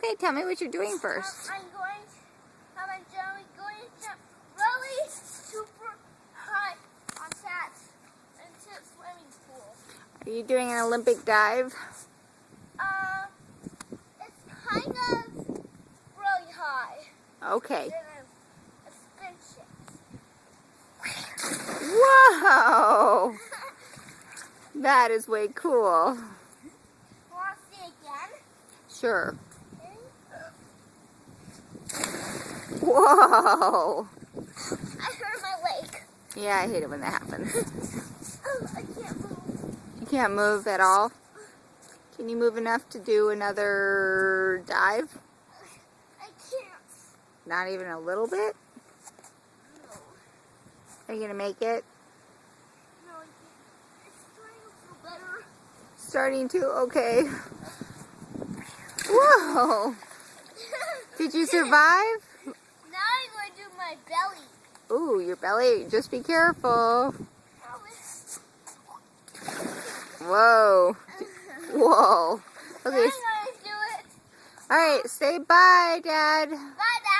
Okay, tell me what you're doing first. I'm going to jump really super high on that into a swimming pool. Are you doing an Olympic dive? It's kind of really high. Okay. Then a spin shift. Whoa! That is way cool. Want to see again? Sure. Okay. Whoa! I hurt my leg. Yeah, I hate it when that happens. Oh, I can't move. You can't move at all? Can you move enough to do another dive? I can't. Not even a little bit? No. Are you going to make it? No, I can't. It's starting to feel better. Starting to? Okay. Whoa! Did you survive? Now I'm going to do my belly. Ooh, your belly. Just be careful. Whoa. Whoa. Okay. I'm going to do it. All right. Say bye, Dad. Bye, Dad.